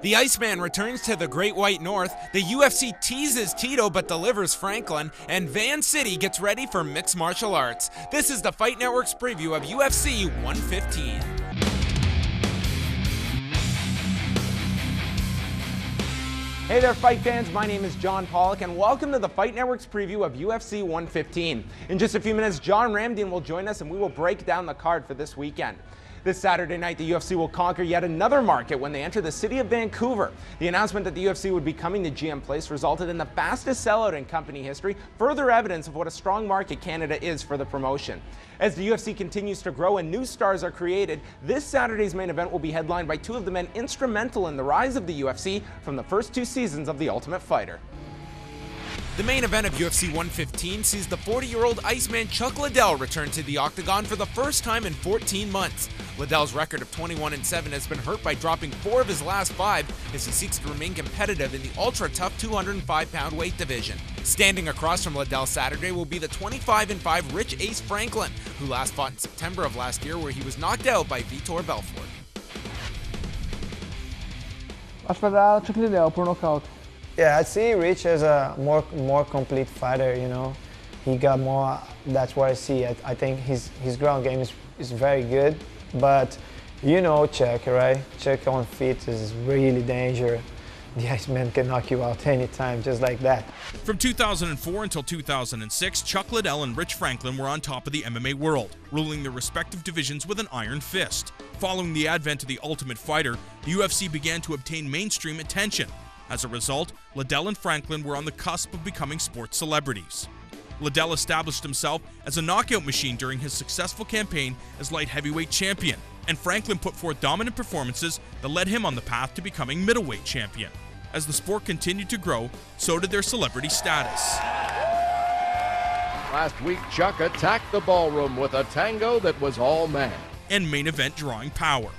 The Iceman returns to the Great White North, the UFC teases Tito but delivers Franklin, and Van City gets ready for mixed martial arts. This is the Fight Network's preview of UFC 115. Hey there, fight fans. My name is John Pollock, and welcome to the Fight Network's preview of UFC 115. In just a few minutes, John Ramdian will join us, and we will break down the card for this weekend. This Saturday night, the UFC will conquer yet another market when they enter the city of Vancouver. The announcement that the UFC would be coming to GM Place resulted in the fastest sellout in company history, further evidence of what a strong market Canada is for the promotion. As the UFC continues to grow and new stars are created, this Saturday's main event will be headlined by two of the men instrumental in the rise of the UFC from the first two seasons of The Ultimate Fighter. The main event of UFC 115 sees the 40-year-old Iceman Chuck Liddell return to the octagon for the first time in 14 months. Liddell's record of 21-7 has been hurt by dropping 4 of his last 5 as he seeks to remain competitive in the ultra-tough 205-pound weight division. Standing across from Liddell Saturday will be the 25-5 Rich Ace Franklin, who last fought in September of last year where he was knocked out by Vitor Belfort. Acho que vai dar Chuck Liddell por nocaute. Yeah, I see Rich as a more complete fighter, you know. He got more, that's what I see. I think his ground game is very good, but you know Chuck, right? Chuck on feet is really dangerous. The Iceman can knock you out anytime, just like that. From 2004 until 2006, Chuck Liddell and Rich Franklin were on top of the MMA world, ruling their respective divisions with an iron fist. Following the advent of the Ultimate Fighter, the UFC began to obtain mainstream attention. As a result, Liddell and Franklin were on the cusp of becoming sports celebrities. Liddell established himself as a knockout machine during his successful campaign as light heavyweight champion, and Franklin put forth dominant performances that led him on the path to becoming middleweight champion. As the sport continued to grow, so did their celebrity status. Last week, Chuck attacked the ballroom with a tango that was all man. And main event drawing power.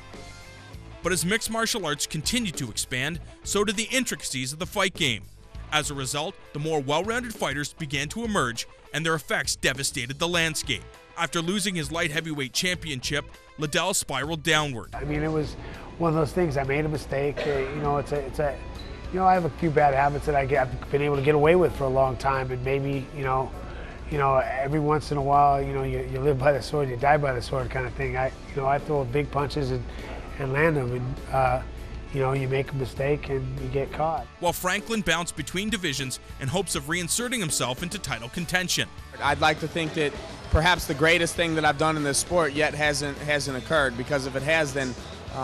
But as mixed martial arts continued to expand, so did the intricacies of the fight game. As a result, the more well-rounded fighters began to emerge, and their effects devastated the landscape. After losing his light heavyweight championship, Liddell spiraled downward. I mean, it was one of those things. I made a mistake. You know, I have a few bad habits that I've been able to get away with for a long time, and maybe, you know, every once in a while, you live by the sword, you die by the sword, kind of thing. I throw big punches and land them, and you make a mistake and you get caught. While Franklin bounced between divisions in hopes of reinserting himself into title contention. I'd like to think that perhaps the greatest thing that I've done in this sport yet hasn't occurred, because if it has, then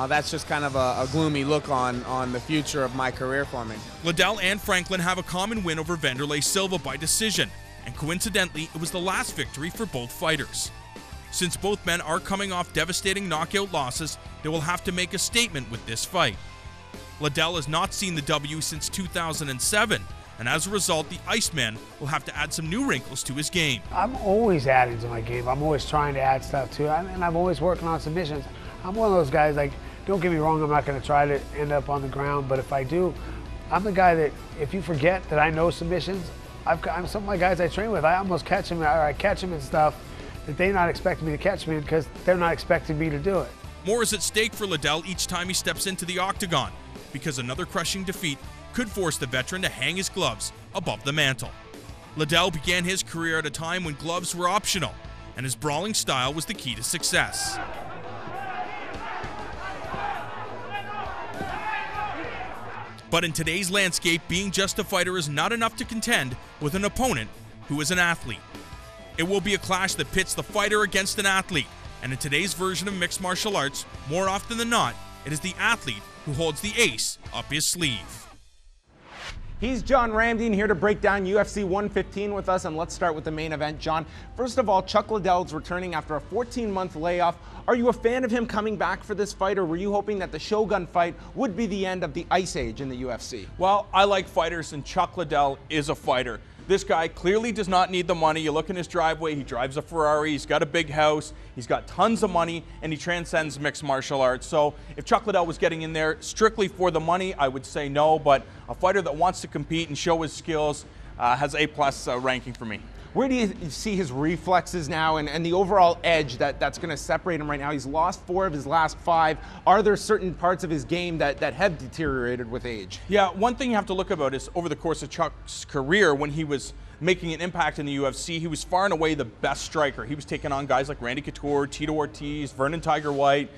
that's just kind of a gloomy look on the future of my career for me. Liddell and Franklin have a common win over Vanderlei Silva by decision, and coincidentally, it was the last victory for both fighters. Since both men are coming off devastating knockout losses, they will have to make a statement with this fight. Liddell has not seen the W since 2007, and as a result, the Iceman will have to add some new wrinkles to his game. I'm always adding to my game. I'm always trying to add stuff to it, and I'm always working on submissions. I'm one of those guys, like, don't get me wrong, I'm not going to try to end up on the ground, but if I do, I'm the guy that, if you forget that I know submissions, I'm some of my guys I train with, I almost catch them, or I catch them in stuff that they're not expecting me to catch me because they're not expecting me to do it. More is at stake for Liddell each time he steps into the octagon, because another crushing defeat could force the veteran to hang his gloves above the mantle. Liddell began his career at a time when gloves were optional, and his brawling style was the key to success. But in today's landscape, being just a fighter is not enough to contend with an opponent who is an athlete. It will be a clash that pits the fighter against an athlete, and in today's version of mixed martial arts, more often than not, it is the athlete who holds the ace up his sleeve. He's John Ramdian here to break down UFC 115 with us, and let's start with the main event. John, first of all, Chuck Liddell's returning after a 14-month layoff. Are you a fan of him coming back for this fight, or were you hoping that the Shogun fight would be the end of the Ice Age in the UFC? Well, I like fighters, and Chuck Liddell is a fighter. This guy clearly does not need the money. You look in his driveway, he drives a Ferrari, he's got a big house, he's got tons of money, and he transcends mixed martial arts. So if Chuck Liddell was getting in there strictly for the money, I would say no, but a fighter that wants to compete and show his skills has A+ ranking for me. Where do you see his reflexes now and the overall edge that's going to separate him right now? He's lost 4 of his last 5. Are there certain parts of his game that have deteriorated with age? Yeah, one thing you have to look about is over the course of Chuck's career, when he was making an impact in the UFC, he was far and away the best striker. He was taking on guys like Randy Couture, Tito Ortiz, Vernon Tiger White,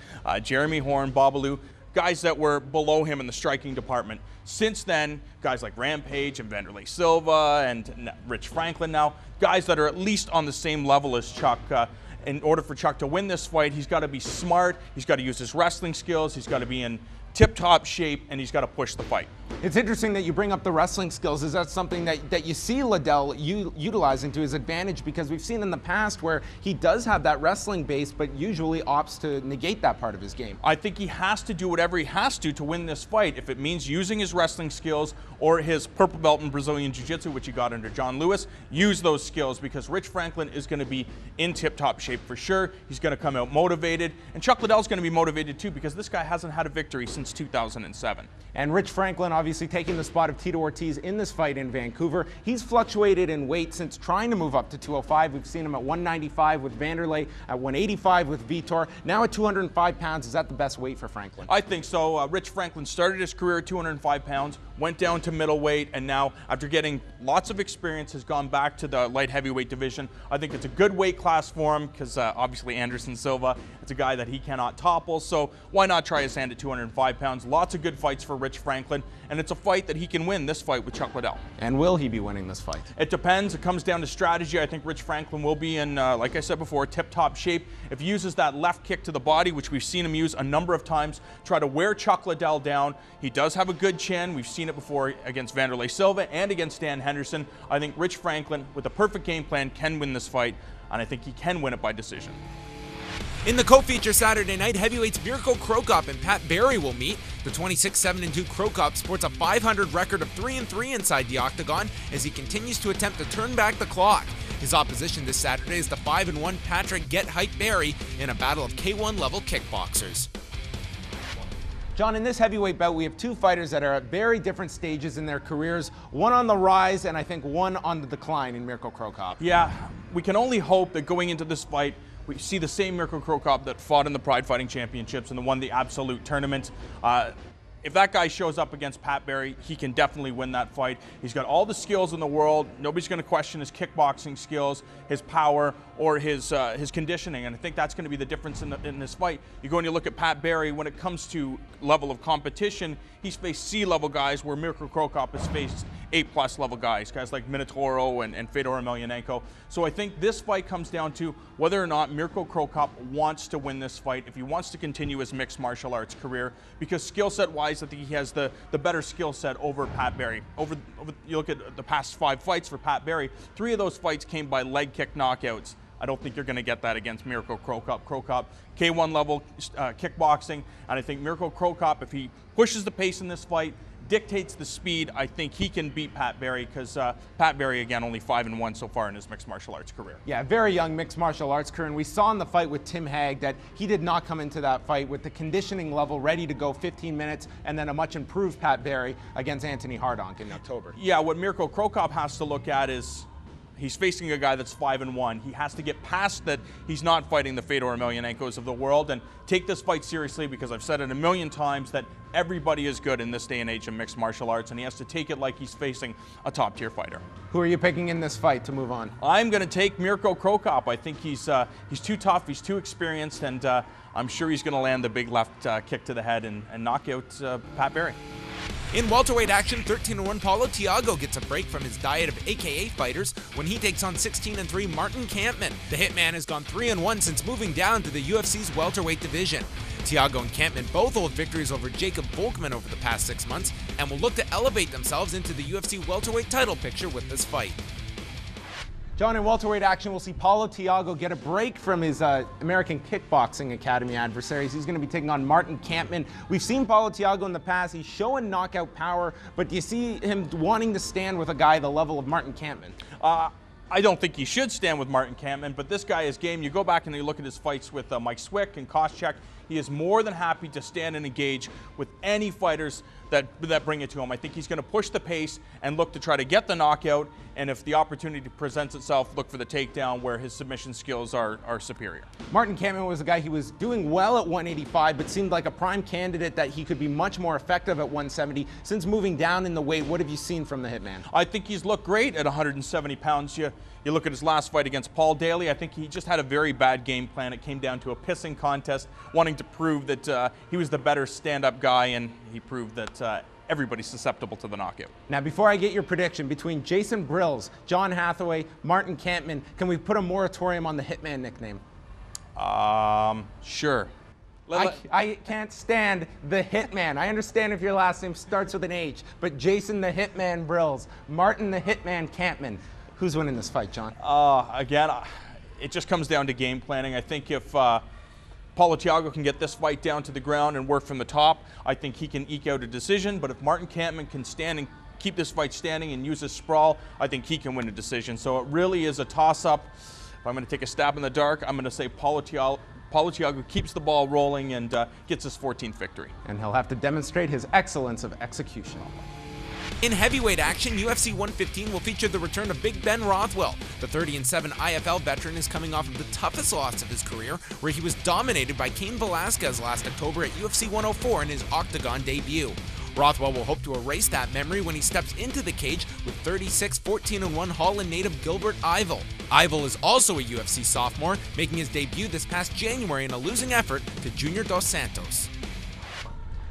Jeremy Horn, Babalu, guys that were below him in the striking department. Since then, guys like Rampage and Vanderlei Silva and Rich Franklin now, guys that are at least on the same level as Chuck. In order for Chuck to win this fight, he's got to be smart, he's got to use his wrestling skills, he's got to be in tip-top shape, and he's got to push the fight. It's interesting that you bring up the wrestling skills. Is that something that you see Liddell utilizing to his advantage? Because we've seen in the past where he does have that wrestling base, but usually opts to negate that part of his game. I think he has to do whatever he has to win this fight. If it means using his wrestling skills or his purple belt in Brazilian Jiu-Jitsu, which he got under John Lewis, use those skills, because Rich Franklin is going to be in tip-top shape for sure. He's going to come out motivated, and Chuck Liddell's going to be motivated too, because this guy hasn't had a victory since 2007. And Rich Franklin obviously taking the spot of Tito Ortiz in this fight in Vancouver. He's fluctuated in weight since trying to move up to 205. We've seen him at 195 with Vanderlei, at 185 with Vitor. Now at 205 pounds, is that the best weight for Franklin? I think so. Rich Franklin started his career at 205 pounds, went down to middleweight, and now, after getting lots of experience, has gone back to the light heavyweight division. I think it's a good weight class for him, because obviously Anderson Silva, it's a guy that he cannot topple, so why not try his hand at 205 pounds? Lots of good fights for Rich Franklin, and it's a fight that he can win, this fight with Chuck Liddell. And will he be winning this fight? It depends. It comes down to strategy. I think Rich Franklin will be in, like I said before, tip-top shape. If he uses that left kick to the body, which we've seen him use a number of times, try to wear Chuck Liddell down. He does have a good chin. We've seen it before against Vanderlei Silva and against Dan Henderson. I think Rich Franklin, with a perfect game plan, can win this fight, and I think he can win it by decision. In the co-feature Saturday night, heavyweights Mirko Crocop and Pat Barry will meet. The 26-7-2 Crocop sports a .500 record of 3-3 inside the octagon as he continues to attempt to turn back the clock. His opposition this Saturday is the 5-1 Patrick Get Hype Barry in a battle of K1 level kickboxers. John, in this heavyweight bout, we have 2 fighters that are at very different stages in their careers. One on the rise, and I think one on the decline in Mirko Crocop. Yeah, we can only hope that going into this fight, we see the same Mirko Crocop that fought in the Pride Fighting Championships and won the Absolute Tournament. If that guy shows up against Pat Barry, he can definitely win that fight. He's got all the skills in the world. Nobody's going to question his kickboxing skills, his power, or his conditioning, and I think that's going to be the difference in this fight. You go and you look at Pat Barry, when it comes to level of competition, he's faced C-level guys, where Mirko Crocop has faced A+ level guys like Minotauro and Fedor Emelianenko. So I think this fight comes down to whether or not Mirko Crocop wants to win this fight, if he wants to continue his mixed martial arts career, because skill set wise, I think he has the better skill set over Pat Barry. You look at the past 5 fights for Pat Barry, 3 of those fights came by leg kick knockouts. I don't think you're going to get that against Mirko Crocop. Crocop, K1 level kickboxing, and I think Mirko Crocop, if he pushes the pace in this fight, dictates the speed, I think he can beat Pat Barry, because Pat Barry, again, only 5-1 so far in his mixed martial arts career. Yeah, very young mixed martial arts career, and we saw in the fight with Tim Hague that he did not come into that fight with the conditioning level ready to go 15 minutes, and then a much improved Pat Barry against Anthony Hardonk in October. Yeah, what Mirko Crocop has to look at is he's facing a guy that's 5-1. He has to get past that. He's not fighting the Fedor Emelianenkos of the world, and take this fight seriously, because I've said it a million times that everybody is good in this day and age of mixed martial arts, and he has to take it like he's facing a top-tier fighter. Who are you picking in this fight to move on? I'm going to take Mirko Crocop. I think he's too tough, he's too experienced, and I'm sure he's going to land the big left kick to the head and knock out Pat Barry. In welterweight action, 13-1 Paulo Thiago gets a break from his diet of AKA fighters when he takes on 16-3 Martin Kampmann. The Hitman has gone 3-1 since moving down to the UFC's welterweight division. Thiago and Kampmann both hold victories over Jacob Volkmann over the past 6 months and will look to elevate themselves into the UFC welterweight title picture with this fight. John, in welterweight action, we'll see Paulo Thiago get a break from his American Kickboxing Academy adversaries. He's going to be taking on Martin Kampmann. We've seen Paulo Thiago in the past. He's showing knockout power, but do you see him wanting to stand with a guy the level of Martin Kampmann? I don't think he should stand with Martin Kampmann, but this guy is game. You go back and you look at his fights with Mike Swick and Koscheck. He is more than happy to stand and engage with any fighters that bring it to him. I think he's going to push the pace and look to try to get the knockout, and if the opportunity presents itself, look for the takedown where his submission skills are superior. Martin Kampmann was a guy, he was doing well at 185, but seemed like a prime candidate that he could be much more effective at 170. Since moving down in the weight, what have you seen from the Hitman? I think he's looked great at 170 pounds. You look at his last fight against Paul Daly, I think he just had a very bad game plan. It came down to a pissing contest, wanting to prove that he was the better stand-up guy, and he proved that everybody's susceptible to the knockout. Now, before I get your prediction, between Jason Brills, John Hathaway, Martin Kampmann, can we put a moratorium on the Hitman nickname? Sure. I can't stand the Hitman. I understand if your last name starts with an H, but Jason the Hitman Brills, Martin the Hitman Kampmann. Who's winning this fight, John? Again, it just comes down to game planning. I think if Thiago can get this fight down to the ground and work from the top, I think he can eke out a decision. But if Martin Kampmann can stand and keep this fight standing and use his sprawl, I think he can win a decision. So it really is a toss-up. If I'm going to take a stab in the dark, I'm going to say Thiago keeps the ball rolling and gets his 14th victory. And he'll have to demonstrate his excellence of execution. In heavyweight action, UFC 115 will feature the return of Big Ben Rothwell. The 30-7 IFL veteran is coming off of the toughest loss of his career, where he was dominated by Cain Velasquez last October at UFC 104 in his Octagon debut. Rothwell will hope to erase that memory when he steps into the cage with 36-14-1 Holland native Gilbert Yvel. Yvel is also a UFC sophomore, making his debut this past January in a losing effort to Junior Dos Santos.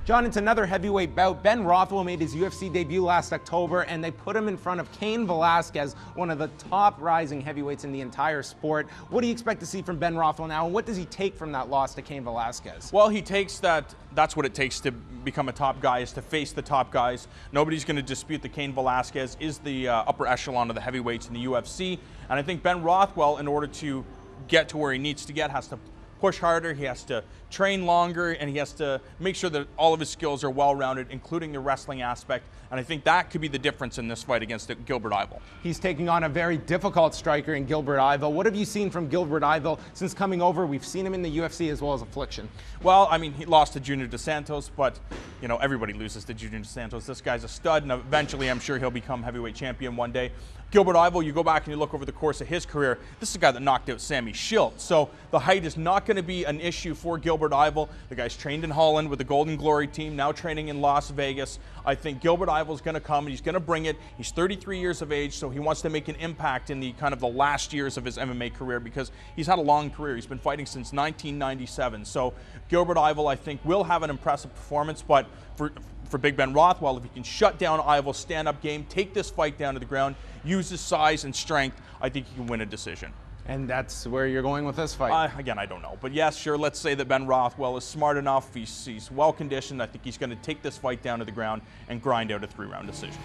John, it's another heavyweight bout. Ben Rothwell made his UFC debut last October, and they put him in front of Cain Velasquez, one of the top rising heavyweights in the entire sport. What do you expect to see from Ben Rothwell now, and what does he take from that loss to Cain Velasquez? Well, he takes that's what it takes to become a top guy, is to face the top guys. Nobody's going to dispute that Cain Velasquez is the upper echelon of the heavyweights in the UFC, and I think Ben Rothwell, in order to get to where he needs to get, has to push harder, he has to train longer, and he has to make sure that all of his skills are well-rounded, including the wrestling aspect. And I think that could be the difference in this fight against Gilbert Yvel. He's taking on a very difficult striker in Gilbert Yvel. What have you seen from Gilbert Yvel since coming over? We've seen him in the UFC as well as Affliction. Well, I mean, he lost to Junior Dos Santos, but, you know, everybody loses to Junior Dos Santos. This guy's a stud, and eventually I'm sure he'll become heavyweight champion one day. Gilbert Yvel, you go back and you look over the course of his career, this is a guy that knocked out Sammy Schilt. So the height is not going to be an issue for Gilbert Yvel. The guy's trained in Holland with the Golden Glory team, now training in Las Vegas. I think Gilbert Yvel's going to come and he's going to bring it. He's 33 years of age, so he wants to make an impact in the kind of the last years of his MMA career, because he's had a long career. He's been fighting since 1997. So Gilbert Yvel, I think, will have an impressive performance, but for Big Ben Rothwell, if he can shut down Yvel's stand-up game, take this fight down to the ground, use his size and strength, I think he can win a decision. And that's where you're going with this fight? Again, I don't know. But yes, sure, let's say that Ben Rothwell is smart enough, he's well-conditioned. I think he's going to take this fight down to the ground and grind out a 3-round decision.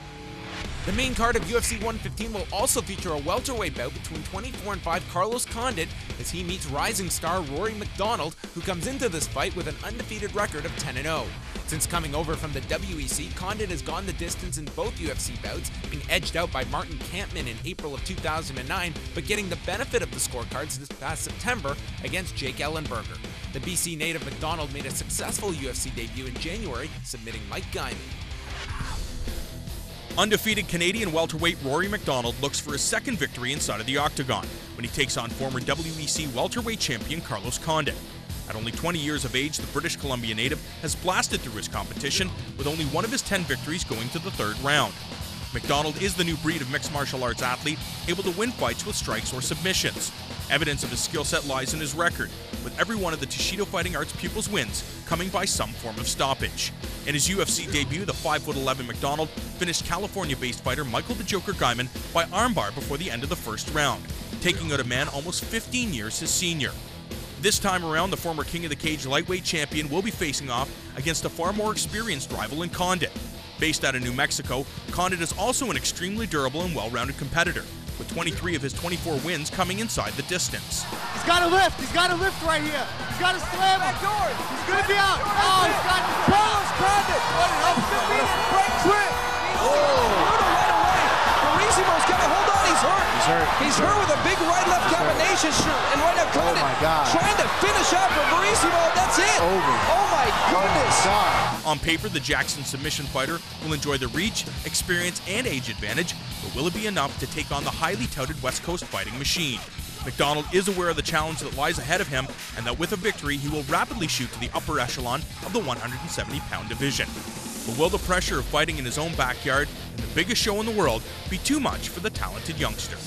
The main card of UFC 115 will also feature a welterweight bout between 24-5 Carlos Condit as he meets rising star Rory McDonald, who comes into this fight with an undefeated record of 10-0. Since coming over from the WEC, Condit has gone the distance in both UFC bouts, being edged out by Martin Kampmann in April of 2009, but getting the benefit of the scorecards this past September against Jake Ellenberger. The BC native McDonald made a successful UFC debut in January, submitting Mike Guyman. Undefeated Canadian welterweight Rory McDonald looks for his second victory inside of the octagon when he takes on former WEC welterweight champion Carlos Condit. At only 20 years of age, the British Columbia native has blasted through his competition, with only one of his 10 victories going to the third round. McDonald is the new breed of mixed martial arts athlete, able to win fights with strikes or submissions. Evidence of his skill set lies in his record, with every one of the Toshido Fighting Arts pupils' wins coming by some form of stoppage. In his UFC debut, the 5'11" McDonald finished California-based fighter Michael the Joker Guyman by armbar before the end of the first round, taking out a man almost 15 years his senior. This time around, the former King of the Cage lightweight champion will be facing off against a far more experienced rival in Condit. Based out of New Mexico, Condit is also an extremely durable and well-rounded competitor, with 23 of his 24 wins coming inside the distance. He's got to lift right here. He's got to slam him. He's going to be out. Oh, he's got Carlos Condit. What an undefeated break trip. Oh. Right away. Barissimo's got to hold on. He's He's hurt with a big right-left combination. And right now, Condit trying to finish up for Verissimo. That's it. Oh my goodness. On paper, the Jackson submission fighter will enjoy the reach, experience, and age advantage, but will it be enough to take on the highly touted West Coast fighting machine? McDonald is aware of the challenge that lies ahead of him, and that with a victory, he will rapidly shoot to the upper echelon of the 170-pound division. But will the pressure of fighting in his own backyard and the biggest show in the world be too much for the talented youngster?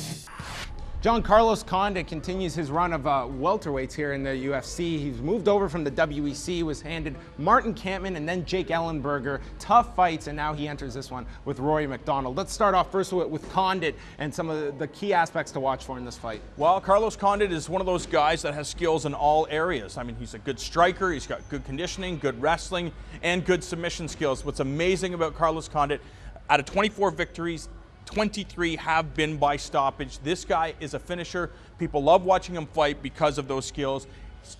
John, Carlos Condit continues his run of welterweights here in the UFC. He's moved over from the WEC, was handed Martin Kampmann and then Jake Ellenberger. Tough fights, and now he enters this one with Rory McDonald. Let's start off first with Condit and some of the key aspects to watch for in this fight. Well, Carlos Condit is one of those guys that has skills in all areas. I mean, he's a good striker, he's got good conditioning, good wrestling, and good submission skills. What's amazing about Carlos Condit, out of 24 victories, 23 have been by stoppage. This guy is a finisher. People love watching him fight because of those skills.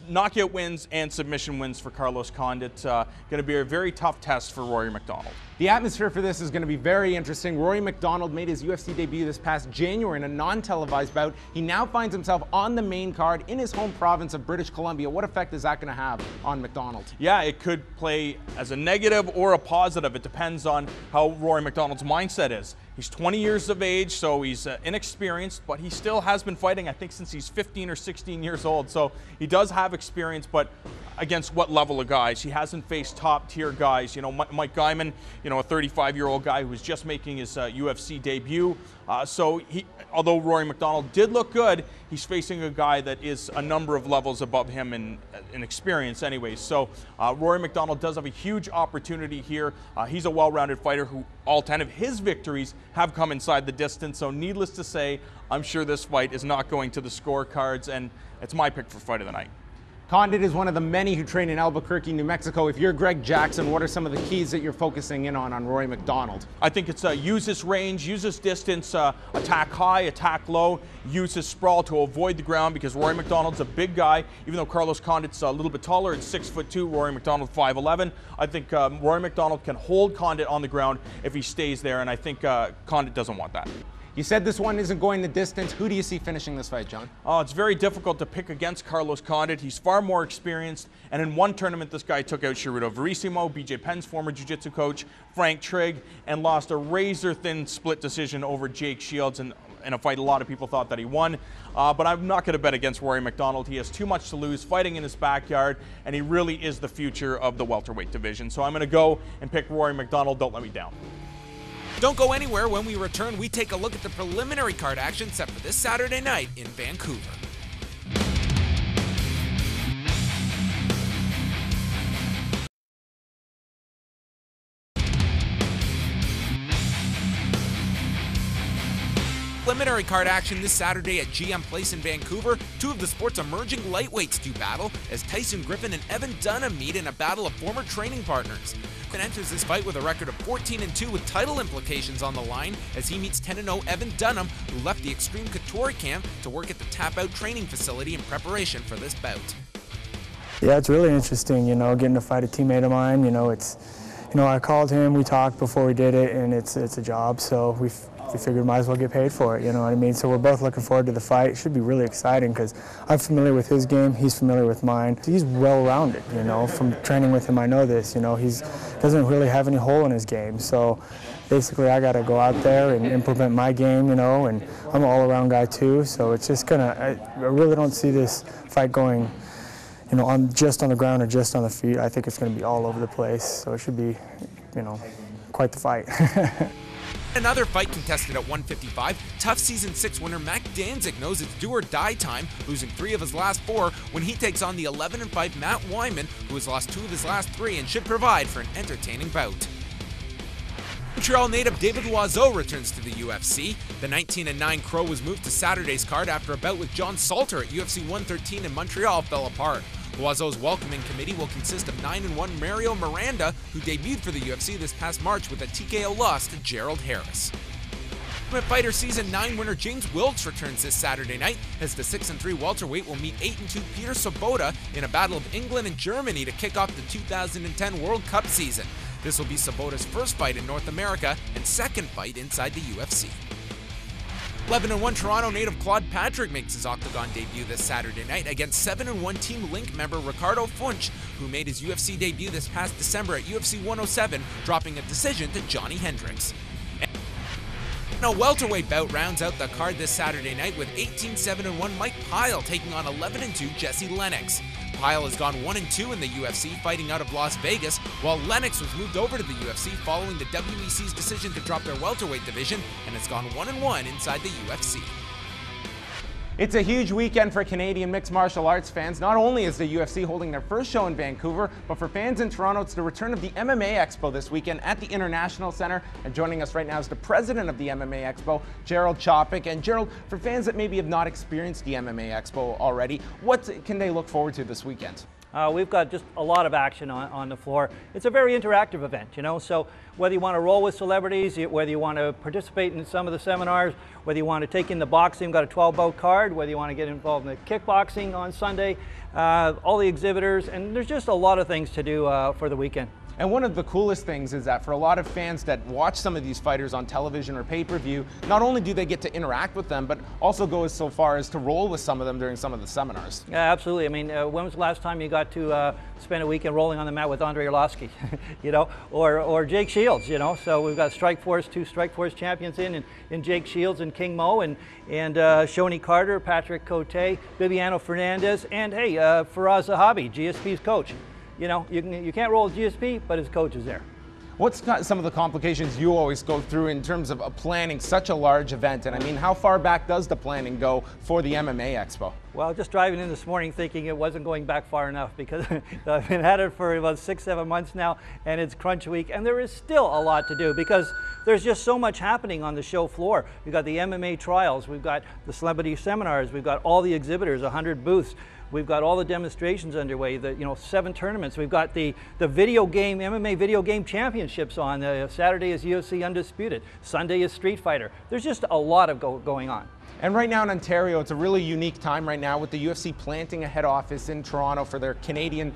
Knockout wins and submission wins for Carlos Condit. Going to be a very tough test for Rory McDonald. The atmosphere for this is going to be very interesting. Rory McDonald made his UFC debut this past January in a non-televised bout. He now finds himself on the main card in his home province of British Columbia. What effect is that going to have on McDonald? Yeah, it could play as a negative or a positive. It depends on how Rory McDonald's mindset is. He's 20 years of age, so he's inexperienced, but he still has been fighting, I think, since he's 15 or 16 years old. So he does have experience, but against what level of guys? He hasn't faced top-tier guys. You know, Mike Guyman, you know, a 35-year-old guy who was just making his UFC debut. So although Rory McDonald did look good, he's facing a guy that is a number of levels above him in experience anyways. So Rory McDonald does have a huge opportunity here. He's a well-rounded fighter who all 10 of his victories have come inside the distance. So needless to say, I'm sure this fight is not going to the scorecards, and it's my pick for fight of the night. Condit is one of the many who train in Albuquerque, New Mexico. If you're Greg Jackson, what are some of the keys that you're focusing in on Rory McDonald? I think it's use his range, use his distance, attack high, attack low, use his sprawl to avoid the ground, because Rory McDonald's a big guy. Even though Carlos Condit's a little bit taller, it's 6'2", Rory McDonald 5'11". I think Rory McDonald can hold Condit on the ground if he stays there, and I think Condit doesn't want that. You said this one isn't going the distance. Who do you see finishing this fight, John? Oh, it's very difficult to pick against Carlos Condit. He's far more experienced, and in one tournament, this guy took out Ceruto Verissimo, BJ Penn's former jiu-jitsu coach, Frank Trigg, and lost a razor-thin split decision over Jake Shields in a fight a lot of people thought that he won. But I'm not going to bet against Rory McDonald. He has too much to lose fighting in his backyard, and he really is the future of the welterweight division. So I'm going to go and pick Rory McDonald. Don't let me down. Don't go anywhere. When we return, we take a look at the preliminary card action set for this Saturday night in Vancouver. Preliminary card action this Saturday at GM Place in Vancouver. Two of the sport's emerging lightweights do battle as Tyson Griffin and Evan Dunham meet in a battle of former training partners. Griffin enters this fight with a record of 14-2 with title implications on the line as he meets 10-0 Evan Dunham, who left the Extreme Couture camp to work at the Tap Out training facility in preparation for this bout. Yeah, it's really interesting, you know, getting to fight a teammate of mine. You know, I called him, we talked before we did it, and it's a job, so we figured might as well get paid for it, you know what I mean? So we're both looking forward to the fight. It should be really exciting because I'm familiar with his game, he's familiar with mine. He's well-rounded, you know, from training with him I know this, you know, he doesn't really have any hole in his game. So basically I got to go out there and implement my game, you know, and I'm an all-around guy too, so it's just I really don't see this fight going, you know, just on the ground or just on the feet. I think it's going to be all over the place, so it should be, you know, quite the fight. Another fight contested at 155, tough Season 6 winner Mac Danzig knows it's do or die time, losing 3 of his last 4 when he takes on the 11-5 Matt Wyman, who has lost 2 of his last 3 and should provide for an entertaining bout. Montreal native David Loiseau returns to the UFC. The 19-9 Crow was moved to Saturday's card after a bout with John Salter at UFC 113 in Montreal fell apart. Loiseau's welcoming committee will consist of 9-1 Mario Miranda, who debuted for the UFC this past March with a TKO loss to Gerald Harris. Ultimate Fighter Season 9 winner James Wilkes returns this Saturday night as the 6-3 welterweight will meet 8-2 Peter Sobotta in a battle of England and Germany to kick off the 2010 World Cup season. This will be Sobotta's first fight in North America and second fight inside the UFC. 11-1 Toronto native Claude Patrick makes his Octagon debut this Saturday night against 7-1 Team Link member Ricardo Funch, who made his UFC debut this past December at UFC 107, dropping a decision to Johnny Hendricks. And a welterweight bout rounds out the card this Saturday night with 18-7-1 Mike Pyle taking on 11-2 Jesse Lennox. Pyle has gone 1-2 in the UFC, fighting out of Las Vegas, while Lennox was moved over to the UFC following the WEC's decision to drop their welterweight division and has gone 1-1 inside the UFC. It's a huge weekend for Canadian mixed martial arts fans. Not only is the UFC holding their first show in Vancouver, but for fans in Toronto, it's the return of the MMA Expo this weekend at the International Center. And joining us right now is the president of the MMA Expo, Gerald Chopik. And Gerald, for fans that maybe have not experienced the MMA Expo already, what can they look forward to this weekend? We've got just a lot of action on the floor. It's a very interactive event, you know, so whether you want to roll with celebrities, whether you want to participate in some of the seminars, whether you want to take in the boxing, we've got a 12-bout card, whether you want to get involved in the kickboxing on Sunday, all the exhibitors, and there's just a lot of things to do for the weekend. And one of the coolest things is that for a lot of fans that watch some of these fighters on television or pay-per-view, not only do they get to interact with them, but also go so far as to roll with some of them during some of the seminars. Yeah, absolutely. I mean, when was the last time you got to spend a weekend rolling on the mat with Andre Arlovsky, you know, or Jake Shields, you know? So we've got Strikeforce, 2 Strikeforce champions in Jake Shields and King Mo, and Shoney Carter, Patrick Cote, Bibiano Fernandez, and hey, Faraz Zahabi, GSP's coach. You know, you can't roll GSP, but his coach is there. What's some of the complications you always go through in terms of planning such a large event? And I mean, how far back does the planning go for the MMA Expo? Well, just driving in this morning thinking it wasn't going back far enough, because I've been at it for about 6-7 months now, and it's crunch week, and there is still a lot to do because there's just so much happening on the show floor. We've got the MMA trials, we've got the celebrity seminars, we've got all the exhibitors, 100 booths. We've got all the demonstrations underway, 7 tournaments. We've got the video game, MMA video game championships on. Saturday is UFC Undisputed. Sunday is Street Fighter. There's just a lot of going on. And right now in Ontario, it's a really unique time right now with the UFC planting a head office in Toronto for their Canadian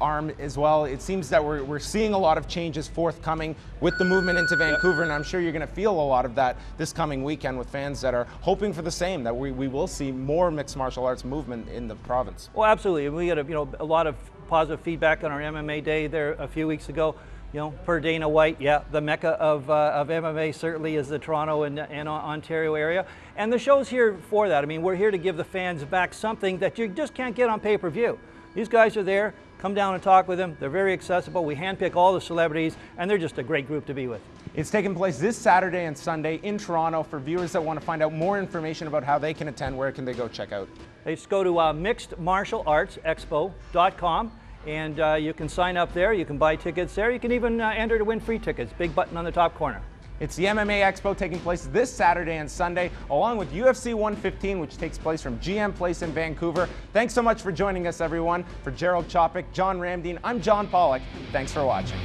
arm as well. It seems that we're seeing a lot of changes forthcoming with the movement into Vancouver, and I'm sure you're going to feel a lot of that this coming weekend with fans that are hoping for the same, that we will see more mixed martial arts movement in the province. Well, absolutely. We got a lot of positive feedback on our MMA day there a few weeks ago. You know, per Dana White, yeah, the mecca of MMA certainly is the Toronto and Ontario area. And the show's here for that. I mean, we're here to give the fans back something that you just can't get on pay-per-view. These guys are there. Come down and talk with them. They're very accessible. We handpick all the celebrities, and they're just a great group to be with. It's taking place this Saturday and Sunday in Toronto. For viewers that want to find out more information about how they can attend, where can they go check out? They just go to mixedmartialartsexpo.com. And you can sign up there, you can buy tickets there, you can even enter to win free tickets, big button on the top corner. It's the MMA Expo taking place this Saturday and Sunday, along with UFC 115, which takes place from GM Place in Vancouver. Thanks so much for joining us, everyone. For Gerald Chopik, John Ramdeen, I'm John Pollock. Thanks for watching.